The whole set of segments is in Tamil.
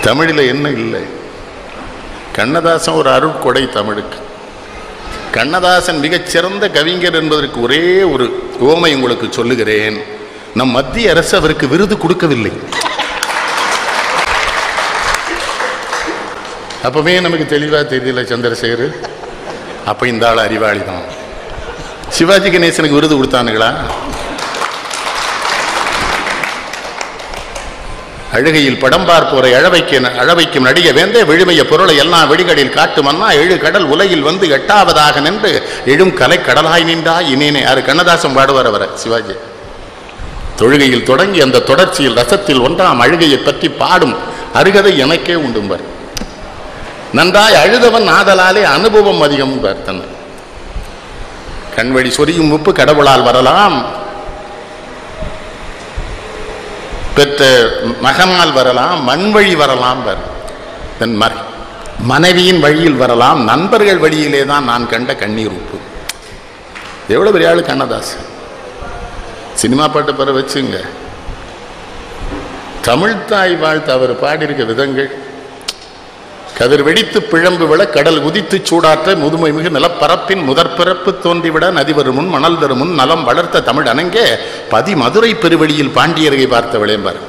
தமிழில் என்ன இல்லை? கண்ணதாசன் ஒரு அருட்கொடை தமிழுக்கு. கண்ணதாசன் மிகச்சிறந்த கவிஞர் என்பதற்கு ஒரே ஒரு உவமை உங்களுக்கு சொல்லுகிறேன். நம் மத்திய அரசு அவருக்கு விருது கொடுக்கவில்லை. அப்பவே நமக்கு தெளிவா தெரியல சந்திரசேகர், அப்ப இந்த ஆள் அறிவாளி தான். சிவாஜி கணேசனுக்கு விருது கொடுத்தானுங்களா? அழுகையில் படம் பார்ப்போரை அழவைக்கும் நடிக வேந்தே விழுமைய பொருளை எல்லாம் வெடிகளில் காட்டு மன்னா எழு கடல் உலகில் வந்து எட்டாவதாக நின்று எழும் கலை கடலாய் நின்றா இனேனே. யாரு? கண்ணதாசன் பாடுவார் அவரை. சிவாஜி தொழுகையில் தொடங்கி அந்த தொடர்ச்சியில் ரசத்தில் ஒன்றாம் அழுகையை பற்றி பாடும் அருகதை எனக்கே உண்டும்பார். நன்றாய் அழுதவன் ஆதலாலே அனுபவம் அதிகம் தன் கண்வழி சொரியும் உப்பு கடவுளால் வரலாம், பெற்ற மகனால் வரலாம், மண்வழி வரலாம், தன் மனைவியின் வழியில் வரலாம், நண்பர்கள் வழியிலே தான் நான் கண்ட கண்ணீர் உப்பு. எவ்வளவு பெரிய ஆளு கண்ணதாசன். சினிமா பாட்டு பெற வச்சுங்க. தமிழ்தாய் வாழ்த்து அவர் பாடியிருக்க விதங்கள், கதிர் வெடித்து பிழம்பு விழ கடல் உதித்து சூடாற்ற முதுமை மிகு நிலப்பரப்பின் முதற்பிறப்பு தோன்றிவிட நதிவரு முன் மணல் தரு முன் நலம் வளர்த்த தமிழ் அணங்கே பதி மதுரை பெருவெளியில் பாண்டியர்கை பார்த்த விளையம்பார்.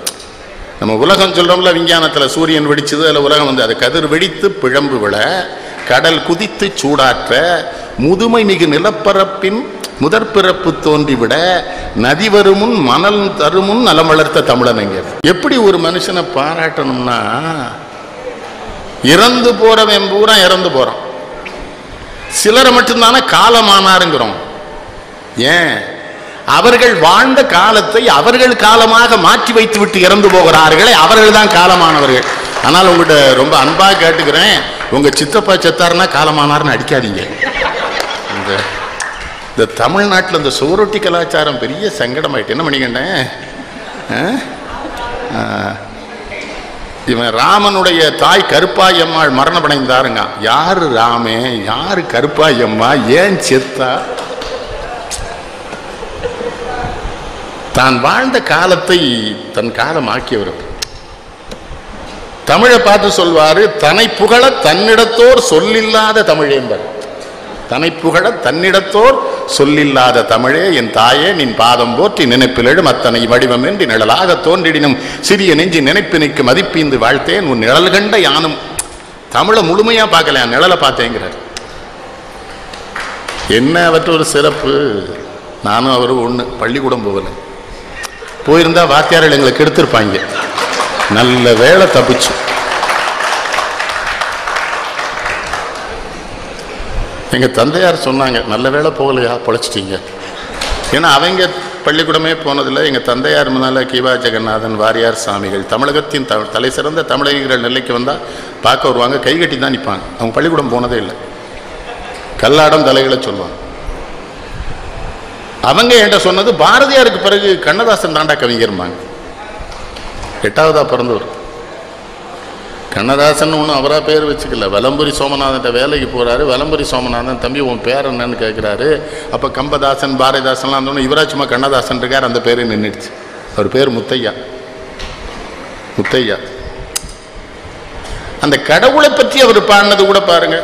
நம்ம உலகம் சொல்றோம்ல, விஞ்ஞானத்தில் சூரியன் வெடிச்சது, அதில் உலகம் வந்து அது கதிர் வெடித்து பிழம்பு விழ கடல் குதித்து சூடாற்ற முதுமை மிகு நிலப்பரப்பின் முதற்பிறப்பு தோன்றிவிட நதி வருமுன் மணல் தருமுன் நலம் வளர்த்த தமிழனங்க. எப்படி ஒரு மனுஷனை பாராட்டணும்னா, இறந்து போறவன் பூரா இறந்து போறான், சிலரை மட்டும்தானே காலமானாருங்கிறோம். ஏன்? அவர்கள் வாழ்ந்த காலத்தை அவர்கள் காலமாக மாற்றி வைத்து விட்டு இறந்து போகிறார்களே, அவர்கள் தான் காலமானவர்கள். ஆனால் உங்கள்கிட்ட ரொம்ப அன்பாக கேட்டுக்கிறேன், உங்க சித்தப்பா செத்தாருன்னா காலமானார்னு அடிக்காதீங்க. இந்த தமிழ்நாட்டில் இந்த சுவரொட்டி கலாச்சாரம் பெரிய சங்கடமாயிட்டு. என்ன பண்ணிக்கிட்டேன், இவன் ராமனுடைய தாய் கருப்பாயம்மாள் மரணமடைந்தாருங்க. யாரு ராமே, யாரு கருப்பாயம்மா, ஏன் செத்தா? தான் வாழ்ந்த காலத்தை தன் காலமாக்கியவர். தமிழை பார்த்து சொல்வாரு, தன்னை புகழ தன்னிடத்தோர் சொல்லில்லாத தமிழ் என்பார். தன்னை புகழ தன்னிடத்தோர் சொல்லில்லாத தமிழே என் தாயே நின் பாதம் போற்றி நினைப்பில் எழும் அத்தனை வடிவம் என்று நிழலாக தோன்றிடினும் சிறிய நெஞ்சி நினைப்பினைக்கு மதிப்பீந்து வாழ்த்தேன் உன் நிழல் கண்ட யானும். தமிழை முழுமையா பார்க்கல, நிழலை பார்த்தேங்கிறார். என்ன அவற்ற ஒரு சிறப்பு. நானும் அவரும் ஒண்ணு, பள்ளிக்கூடம் போகல. போயிருந்தா வாத்தியார்கள் எங்களுக்கு எடுத்திருப்பாங்க. நல்ல வேலை தப்பிச்சு. எங்க தந்தையார் சொன்னாங்க, நல்ல வேலை போகலையா, பொழைச்சிட்டீங்க. ஏன்னா அவங்க பள்ளிக்கூடமே போனதில்லை. எங்க தந்தையார் முன்னால கிவா ஜெகநாதன், வாரியார் சாமிகள், தமிழகத்தின் தலை சிறந்த தமிழர்கள் நெல்லைக்கு வந்தா பார்க்க வருவாங்க, கை கட்டி தான் நிற்பாங்க. அவங்க பள்ளிக்கூடம் போனதே இல்லை. கல்லாடம் தலைகளை சொல்லுவாங்க. அவங்க என்கிட்ட சொன்னது, பாரதியாருக்கு பிறகு கண்ணதாசன் தாண்டா கவிஞர்பாங்க. 8ஆவதா பிறந்தவர் கண்ணதாசன். ஒன்றும் அவராக பேர் வச்சுக்கல. வலம்புரி சோமநாதன் வேலைக்கு போகிறாரு. வலம்புரி சோமநாதன், தம்பி உன் பேர் என்னன்னு கேட்குறாரு. அப்போ கம்பதாசன் பாரதிதாசன்லாம் இருந்தோன்னு இவரா சும்மா கண்ணதாசன் இருக்கார், அந்த பேர் நின்றுடுச்சு. அவர் பேர் முத்தையா. முத்தையா. அந்த கடவுளை பற்றி அவர் பாடினது கூட பாருங்க.